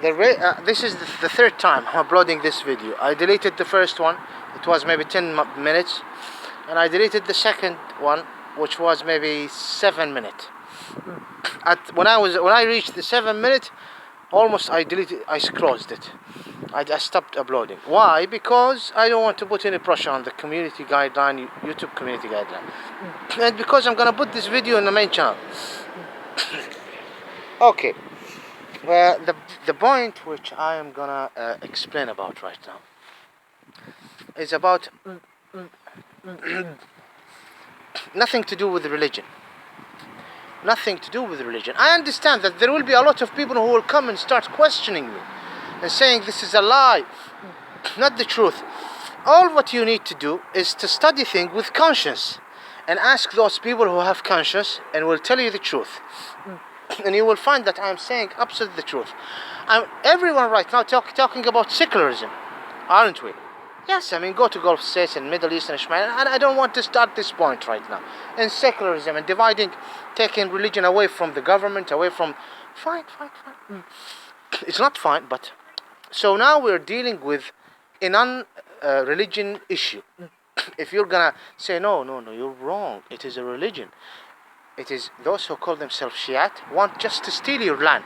This is the third time I'm uploading this video. I deleted the first one. It was maybe 10 minutes. And I deleted the second one, which was maybe 7 minutes. When I reached the 7 minute, almost I closed it. I stopped uploading. Why? Because I don't want to put any pressure on the community guideline, YouTube community guideline. And because I'm gonna put this video in the main channel. Okay. Well, the point which I am gonna explain about right now is about nothing to do with religion. Nothing to do with religion. I understand that there will be a lot of people who will come and start questioning me and saying this is a lie, not the truth. All what you need to do is to study things with conscience and ask those people who have conscience and will tell you the truth. And you will find that I'm saying absolutely the truth. Everyone right now talking about secularism, aren't we? Yes, I mean, go to Gulf states and Middle East and Ishmael, and I don't want to start this point right now. And secularism and taking religion away from the government, away from... Fine. It's not fine, but... So now we're dealing with a non-religion issue. If you're gonna say, no, you're wrong, it is a religion. It is those who call themselves Shiite want just to steal your land.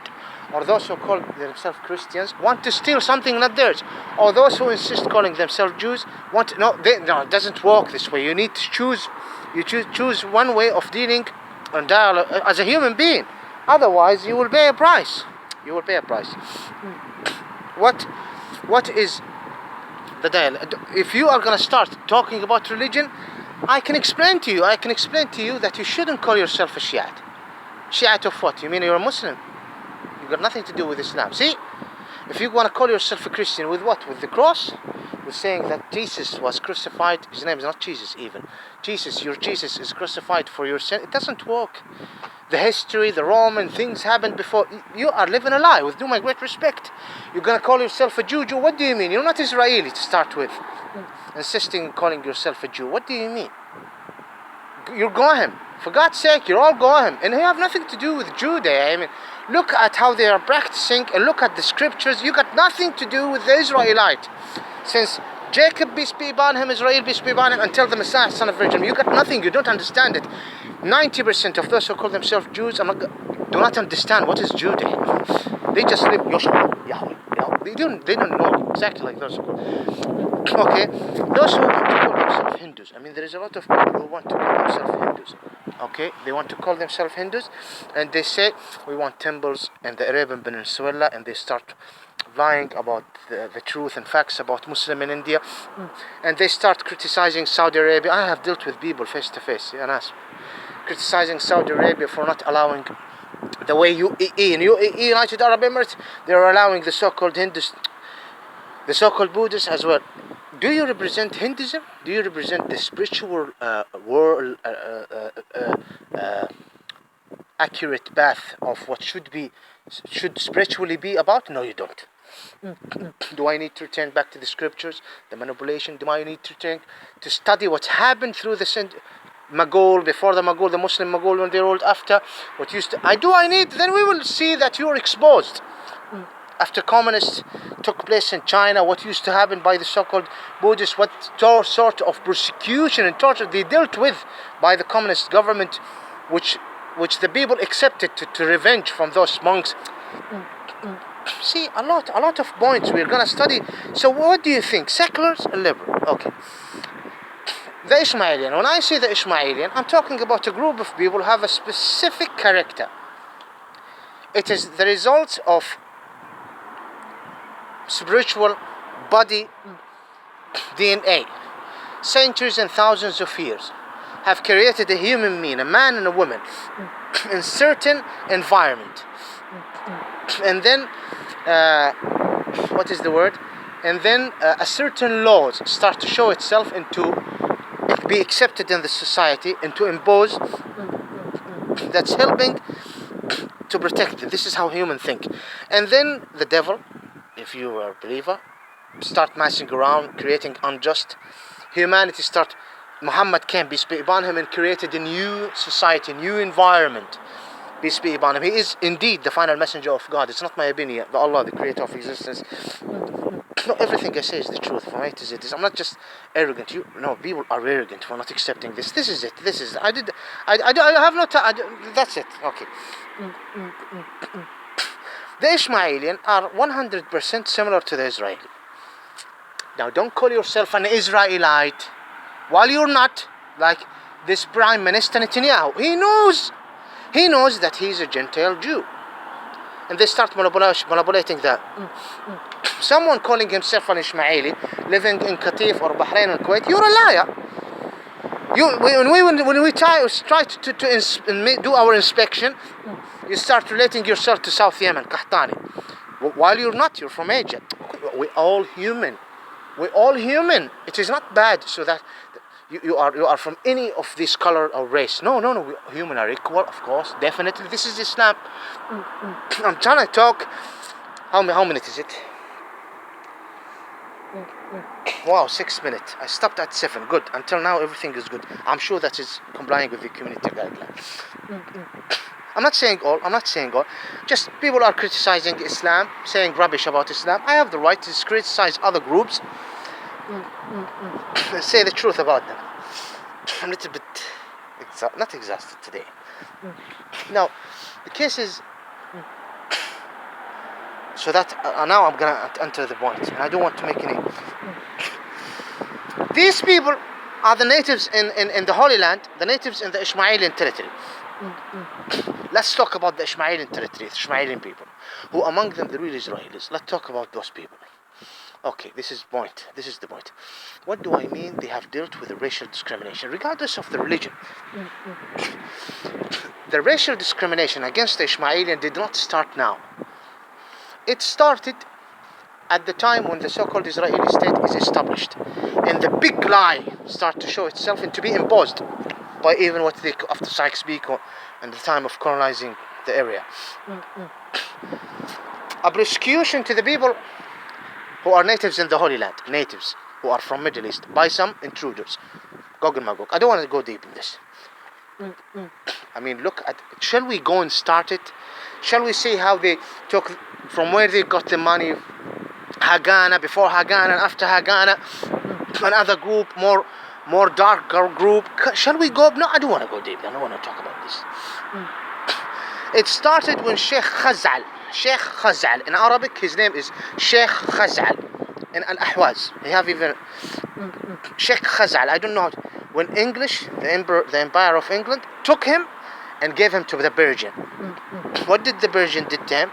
Or those who call themselves Christians want to steal something not theirs. Or those who insist calling themselves Jews want... No, it doesn't work this way. You need to choose. You choose one way of dealing and dialogue as a human being. Otherwise, you will pay a price. You will pay a price. What is the dialogue? If you are going to start talking about religion, I can explain to you that you shouldn't call yourself a Shiite. Shiite of what? You mean you're a Muslim? You've got nothing to do with Islam. See? If you want to call yourself a Christian, with what? With the cross? With saying that Jesus was crucified. His name is not Jesus even. Your Jesus is crucified for your sin. It doesn't work. The history, the Roman things happened before. You are living a lie, with due my great respect. You're going to call yourself a Jew. What do you mean? You're not Israeli to start with. Insisting on calling yourself a Jew. What do you mean? You're Goyim. For God's sake, you're all Goyim. And you have nothing to do with Judea. I mean, look at how they are practicing and look at the scriptures. You got nothing to do with the Israelite. Since Jacob, peace be upon him, Israel, peace be upon him, until the Messiah, son of Virgin, you got nothing. You don't understand it. 90% of those who call themselves Jews do not understand what is Judea. They just live Yahweh. They don't know exactly like those who call. Okay, those who want to call themselves Hindus. I mean, there is a lot of people who want to call themselves Hindus. Okay, they want to call themselves Hindus, and they say we want temples in the Arabian Peninsula, and they start lying about the truth and facts about Muslim in India, and they start criticizing Saudi Arabia. I have dealt with people face to face, criticizing Saudi Arabia for not allowing the way UAE and UAE, United Arab Emirates, they're allowing the so-called Hindus, the so-called Buddhists as well. Do you represent Hinduism? Do you represent the spiritual world, accurate path of what should spiritually be about? No, you don't. Do I need to return back to the scriptures, the manipulation? Do I need to return to study what happened through the Mughal, before the Mughal, the Muslim Mughal, when they ruled after? What used to... I need? Then we will see that you are exposed. After communists took place in China, what used to happen by the so-called Buddhists, what sort of persecution and torture they dealt with by the communist government, which the people accepted to revenge from those monks. See, a lot of points we're going to study. So what do you think? Seculars or liberal? Okay. The Ismailian. When I say the Ismailian, I'm talking about a group of people who have a specific character. It is the result of spiritual body DNA. Centuries and thousands of years have created a human being, a man and a woman, in certain environment. And then, what is the word? And then a certain laws start to show itself be accepted in the society and to impose, that's helping to protect them. This is how humans think. And then the devil, if you are a believer, start messing around, creating unjust. Humanity Muhammad came, peace be upon him, and created a new society, new environment. peace be upon him. He is indeed the final messenger of God. It's not my opinion, but Allah, the creator of existence. Not everything I say is the truth. From A to Z. I'm not just arrogant. People are arrogant for not accepting this. This is it. I have no time. That's it. Okay. The Ismailian are 100% similar to the Israeli. Now, don't call yourself an Israelite while you're not, like this Prime Minister Netanyahu. He knows that he's a Gentile Jew. And they start manipulating that. Someone calling himself an Ismaili, living in Qatif or Bahrain or Kuwait, you're a liar. When we try to do our inspection, you start relating yourself to South Yemen, Qahtani. While you're not, you're from Egypt. We're all human. It is not bad so that you are from any of this color or race. No. We human are equal, of course, definitely. This is Islam. I'm trying to talk. How minutes is it? Wow, 6 minutes. I stopped at 7. Good. Until now, everything is good. I'm sure that is complying with the community guidelines. I'm not saying all. Just people are criticizing Islam, saying rubbish about Islam. I have the right to criticize other groups. Say the truth about them. I'm a little bit not exhausted today. Now, the case is so that now I'm gonna enter the point, and I don't want to make any. These people are the natives in the Holy Land, the natives in the Ismailian territory. Let's talk about the Ismailian territory, the Ismailian people, who among them the real Israelis. Let's talk about those people. Okay, this is the point. What do I mean? They have dealt with the racial discrimination, regardless of the religion. The racial discrimination against the Ismailian did not start now. It started at the time when the so-called Israeli state is established, and the big lie started to show itself and to be imposed by even what they, after Sykes-Picot and the time of colonizing the area. A persecution to the people who are natives in the Holy Land, natives who are from Middle East, by some intruders, Gog and Magog. I don't want to go deep in this. I mean, look at. Shall we go and start it? Shall we see how they took, from where they got the money? Haganah, before Haganah, and after Haganah, another group, more darker group. Shall we go? No, I don't want to go deep. I don't want to talk about this. It started when Sheikh Khaz'al. In Arabic, his name is Sheikh Khaz'al. In Al-Ahwaz, they have even Sheikh Khaz'al. I don't know. When English, the Empire of England, took him and gave him to the Persian. What did the Persian did to him?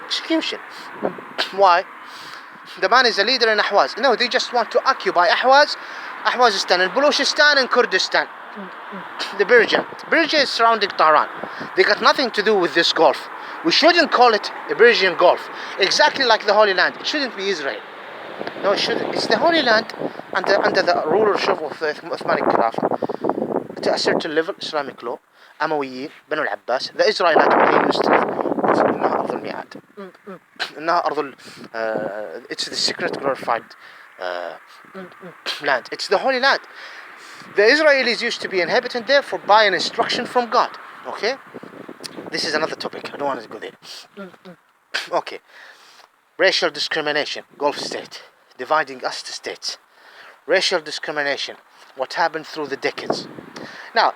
Execution. Why? The man is a leader in Ahwaz. No, they just want to occupy Ahwazistan and Baluchistan and Kurdistan. The Persia is surrounding Tehran. They got nothing to do with this Gulf. We shouldn't call it the Persian Gulf. Exactly like the Holy Land. It shouldn't be Israel. No, it shouldn't. It's the Holy Land under the rulership of the Uthmanic Khilafah. To a certain level, Islamic law, Amawiyin, Banu al-Abbas, the Israelites were used to إنها أرض الميعاد. إنها أرض it's the secret glorified land. It's the Holy Land. The Israelis used to be inhabited there by an instruction from God. Okay? This is another topic. I don't want to go there. Okay. Racial discrimination, Gulf state, dividing us to states. Racial discrimination, what happened through the decades. Now,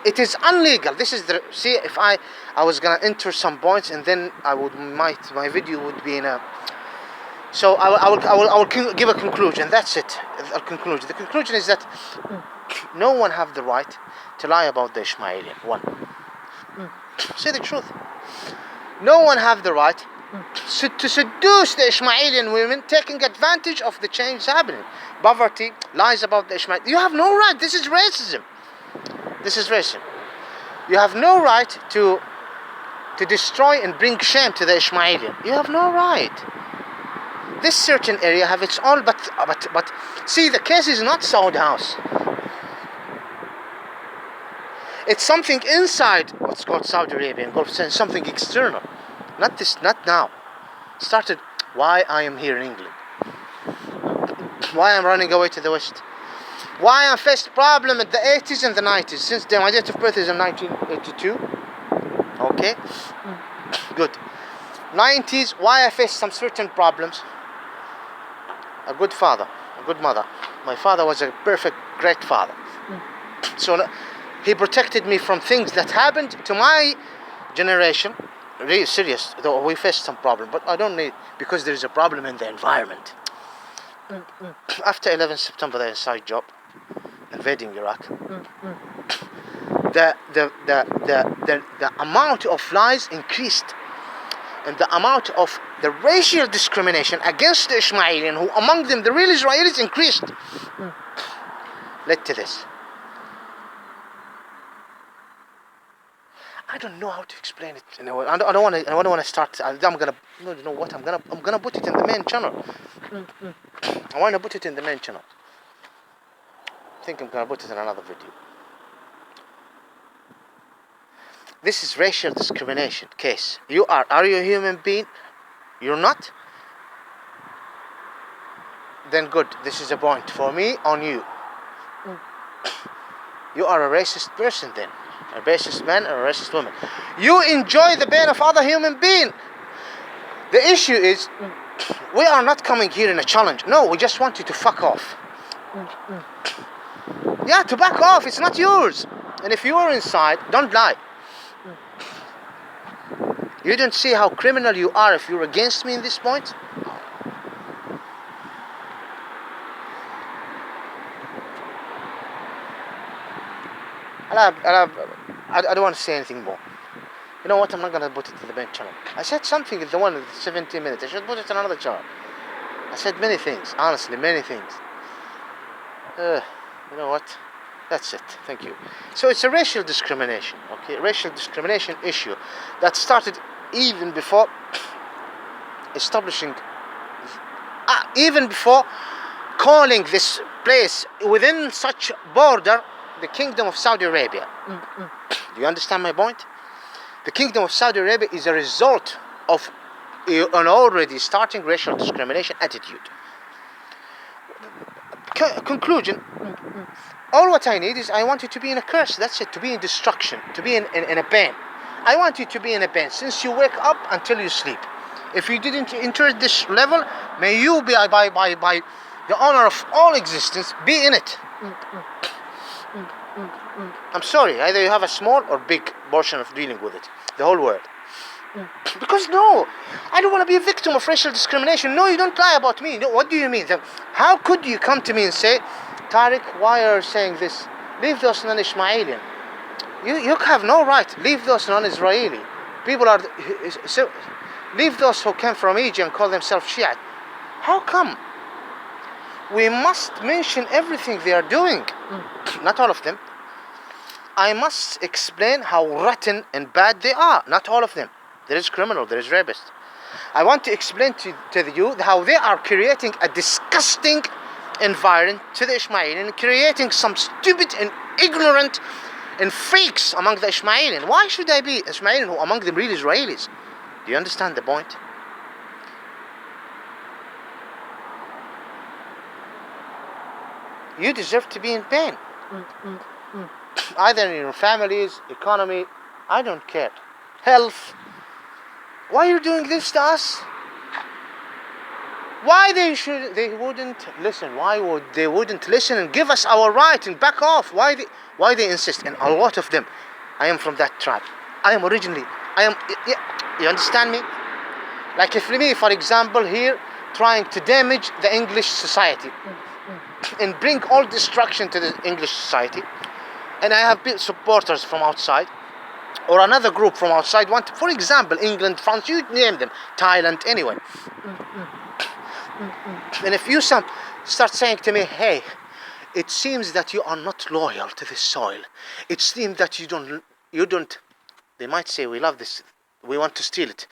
it is illegal. This is the, see, if I was gonna enter some points and then my video would be in a. So I will give a conclusion. That's it. A conclusion. The conclusion is that no one have the right to lie about the Ismailian. One. Say the truth. No one have the right to seduce the Ismailian women, taking advantage of the change happening. Poverty, lies about the Ismail. You have no right. This is racism. This is racism. You have no right to destroy and bring shame to the Ismailian. You have no right. This certain area have its own, but see, the case is not Saud House. It's something inside what's called Saudi Arabia and Gulf, something external. Not this, not now. Started why I am here in England. Why I'm running away to the West. Why I faced problem in the 80s and the 90s. Since then, my date of birth is in 1982. Okay, good. 90s, why I faced some certain problems. A good father, a good mother. My father was a perfect, great father. So he protected me from things that happened to my generation. Really serious, though we faced some problem, but I don't need, because there is a problem in the environment. After 11 September, the inside job, invading Iraq, the amount of lies increased, and the amount of the racial discrimination against the Ismaili, who among them the real Israelis, increased. Led to this. I don't know how to explain it. You know, I don't want to start. I'm gonna. You know what? I'm gonna put it in the main channel. I want to put it in the main channel. I think I'm gonna put it in another video. This is racial discrimination case. Are you a human being? You're not? Then good. This is a point for me on you. You are a racist person then. A racist man or a racist woman. You enjoy the pain of other human being. The issue is, we are not coming here in a challenge. No, we just want you to fuck off. Yeah, to back off. It's not yours. And if you are inside, don't lie. You don't see how criminal you are if you're against me in this point? I don't want to say anything more. You know what? I'm not going to put it in the main channel. I said something in the one with 17 minutes. I should put it in another channel. I said many things. Honestly, many things. You know what? That's it. Thank you. So it's a racial discrimination. Okay, racial discrimination issue that started even before establishing, even before calling this place within such border the Kingdom of Saudi Arabia. Do you understand my point? The Kingdom of Saudi Arabia is a result of an already starting racial discrimination attitude. Conclusion. All what I need is, I want you to be in a curse. That's it. To be in destruction. To be in a pain. I want you to be in a pain since you wake up until you sleep. If you didn't enter this level, may you be by the honor of all existence be in it. I'm sorry, either you have a small or big portion of dealing with it, the whole world. Because no, I don't want to be a victim of racial discrimination. No, you don't lie about me. No, what do you mean? How could you come to me and say, Tariq, why are you saying this? Leave those non-Ismailian. You have no right. Leave those non-Israeli. People are... So, leave those who came from Egypt and call themselves Shia. How come? We must mention everything they are doing. Not all of them. I must explain how rotten and bad they are. Not all of them. There is criminal, there is rapist. I want to explain to you how they are creating a disgusting environment to the Ismaili and creating some stupid and ignorant and freaks among the Ismaili. Why should I be Ismaili who among them real Israelis? Do you understand the point? You deserve to be in pain. Either in your families, economy, I don't care. Health. Why are you doing this to us? Why they wouldn't listen? Why would they wouldn't listen and give us our right and back off? Why they insist? And a lot of them, I am from that tribe. You understand me? Like if me, for example, here trying to damage the English society and bring all destruction to the English society, and I have supporters from outside, or another group from outside want to, for example, England, France, you name them, Thailand, anyway. And if you start saying to me, hey, it seems that you are not loyal to this soil. It seems that you don't, they might say, we love this, we want to steal it.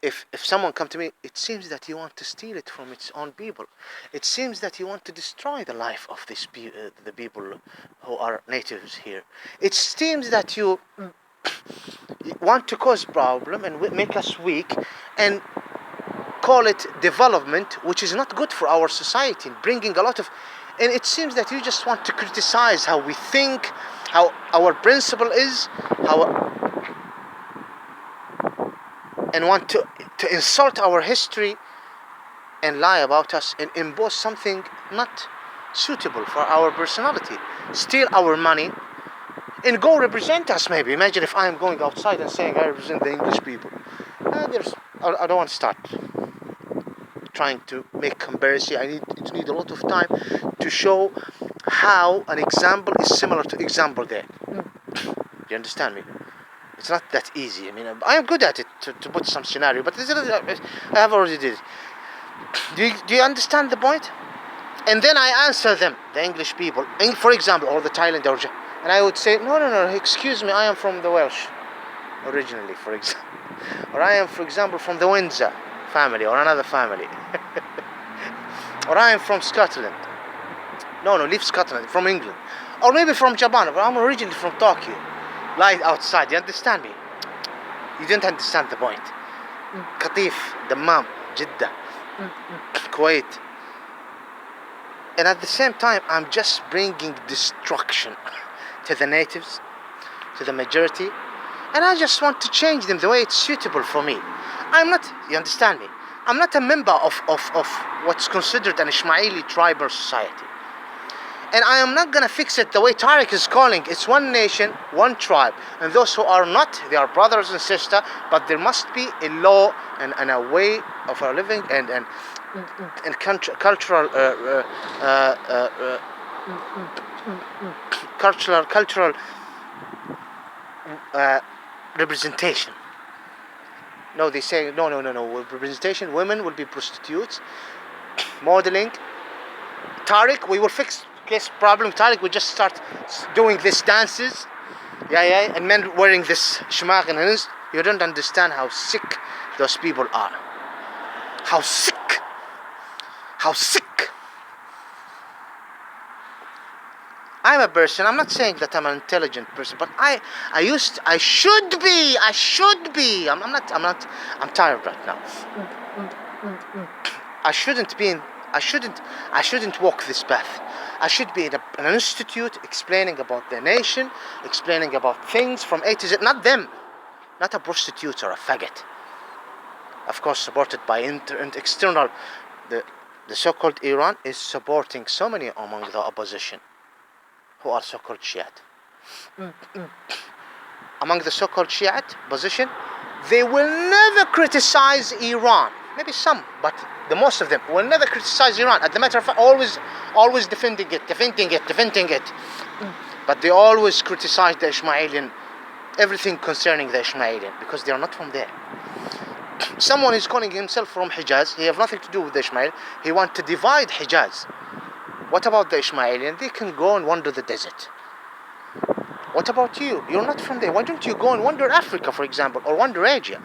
If someone come to me, it seems that you want to steal it from its own people. It seems that you want to destroy the life of the people who are natives here. It seems that you want to cause problem and make us weak and call it development, which is not good for our society, bringing a lot of And it seems that you just want to criticize how we think, how our principle is, and want to insult our history and lie about us and impose something not suitable for our personality. Steal our money and go represent us maybe. Imagine if I'm going outside and saying I represent the English people. I don't want to start trying to make comparison. It need a lot of time to show how an example is similar to example there. You understand me? It's not that easy. I mean, I am good at it to put some scenario, but I have already did it. Do you understand the point? And then I answer them, the English people, for example, or the Thailand, and I would say, no, excuse me, I am from the Welsh, originally, for example, or I am, for example, from the Windsor family, or another family, or I am from Scotland. No, leave Scotland, from England, or maybe from Japan, but I'm originally from Tokyo. Lie outside, you understand me? You didn't understand the point. Qatif, Dammam, Jeddah, Kuwait. And at the same time, I'm just bringing destruction to the natives, to the majority, and I just want to change them the way it's suitable for me. I'm not, you understand me? I'm not a member of what's considered an Ismaili tribal society. And I am not gonna fix it the way Tariq is calling. It's one nation, one tribe. And those who are not, they are brothers and sisters, but there must be a law and a way of our living and cultural representation. No, they say no. Representation. Women will be prostitutes, modeling. Tariq, we will fix this problem. Tariq, we just start doing these dances. Yeah, and men wearing this shmag and his. You don't understand how sick those people are. How sick. I'm a person, I'm not saying that I'm an intelligent person, but I should be. I'm tired right now. I shouldn't walk this path. I should be in an institute explaining about the nation, explaining about things from A to Z, not them, not a prostitute or a faggot. Of course, supported by external, the so-called Iran is supporting so many among the opposition who are so-called Shiite. Among the so-called Shiite position, they will never criticize Iran. Maybe some, but the most of them will never criticize Iran. As a matter of fact, always defending it. But they always criticize the Ismailian, everything concerning the Ismailian, because they are not from there. Someone is calling himself from Hijaz. He have nothing to do with the Ismail. He want to divide Hijaz. What about the Ismailian? They can go and wander the desert. What about you? You're not from there. Why don't you go and wander Africa, for example, or wander Asia?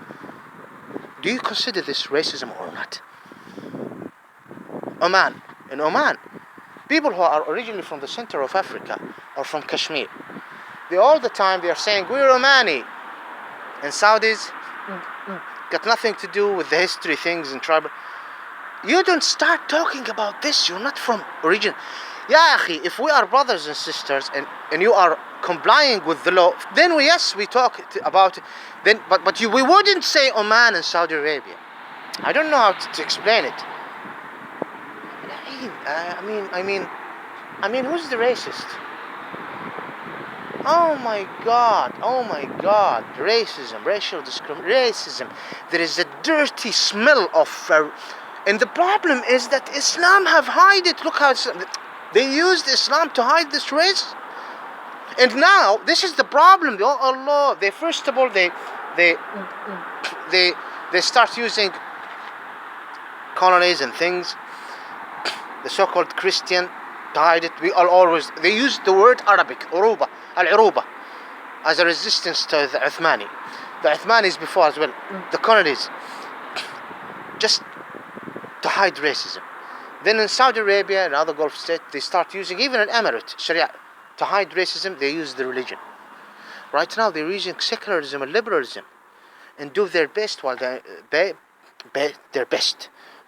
Do you consider this racism or not? In Oman, people who are originally from the center of Africa or from Kashmir, all the time they are saying we're Omani, and Saudis got nothing to do with the history things and tribal. You don't start talking about this. You're not from origin. Ya akhi, if we are brothers and sisters and you are complying with the law, then we talk about it. Then, but we wouldn't say Oman and Saudi Arabia. I don't know how to explain it. I mean, who's the racist? Oh my God, racism, racial discrimination, racism. There is a dirty smell of, and the problem is that Islam have hide it. Look how they used Islam to hide this race. And now, this is the problem. Oh Allah, first of all, they start using colonies and things, the so-called Christian, to hide it. They use the word Arabic, Al-Uruba, as a resistance to the Uthmani. The Uthmanis before as well, the colonies, just to hide racism. Then in Saudi Arabia and other Gulf states, they start using, even an emirate, Sharia, to hide racism, they use the religion. Right now they're using secularism and liberalism and do their best while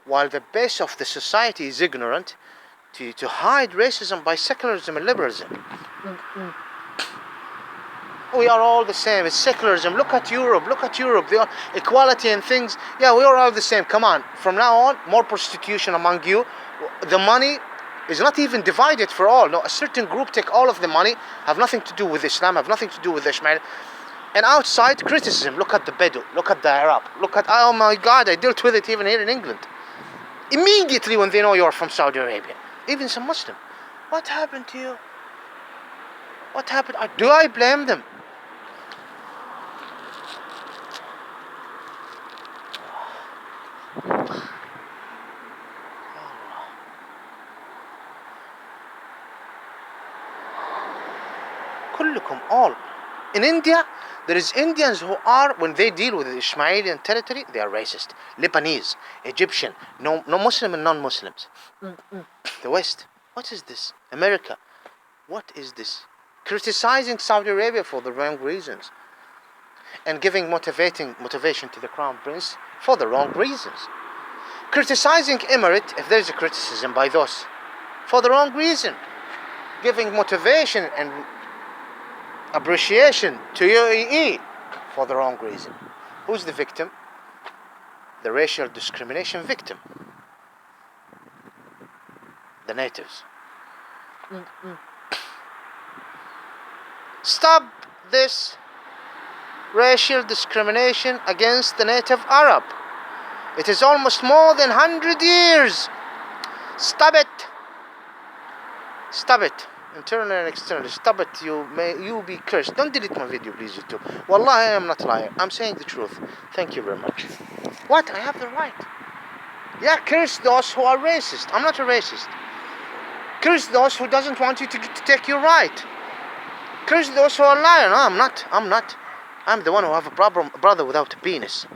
while the base of the society is ignorant, to hide racism by secularism and liberalism. We are all the same. It's secularism. Look at Europe. Look at Europe. They are equality and things. Yeah, we are all the same. Come on. From now on, more prostitution among you. The money is not even divided for all. No, a certain group take all of the money. Have nothing to do with Islam. Have nothing to do with Ishmael. And outside, criticism. Look at the Bedu. Look at the Arab. Look at, oh my God, I dealt with it even here in England. Immediately when they know you're from Saudi Arabia. Even some Muslim. What happened to you? What happened? Do I blame them? كلكم, all. In India, there is Indians who are, when they deal with the Ismailian territory, they are racist. Lebanese, Egyptian, no Muslim and non-Muslims. The West, what is this? America, what is this? Criticizing Saudi Arabia for the wrong reasons. And giving motivation to the Crown Prince for the wrong reasons. Criticizing Emirate, if there is a criticism by those, for the wrong reason. Giving motivation and appreciation to UAE for the wrong reason. Who's the victim? The racial discrimination victim. The natives. Stop this racial discrimination against the native Arab. It is almost more than 100 years. Stop it. Stop it. Internally and externally. Stop it. You be cursed. Don't delete my video, please, YouTube. Wallahi, I am not a liar. I'm saying the truth. Thank you very much. What? I have the right. Yeah, curse those who are racist. I'm not a racist. Curse those who doesn't want you to take your right. Curse those who are lying. No, I'm not. I'm the one who have a brother without a penis.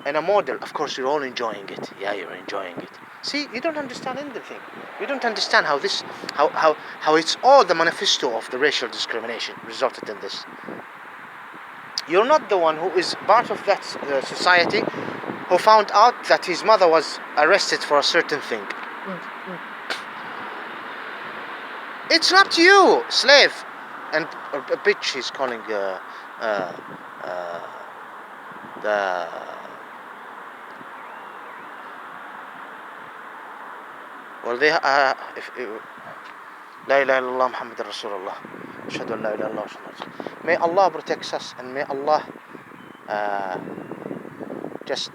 And a model. Of course, you're all enjoying it. Yeah, you're enjoying it. See, you don't understand anything. You don't understand how it's all the manifesto of the racial discrimination resulted in this. You're not the one who is part of that society who found out that his mother was arrested for a certain thing. It's not you, slave. And a bitch he's calling the well, they La ilaha illallah Muhammad Rasulullah. Ashhadu an la ilaha illallah. May Allah protect us, and may Allah just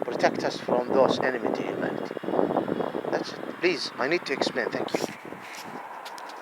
protect us from those enemy to humanity. That's it. Please, I need to explain. Thank you.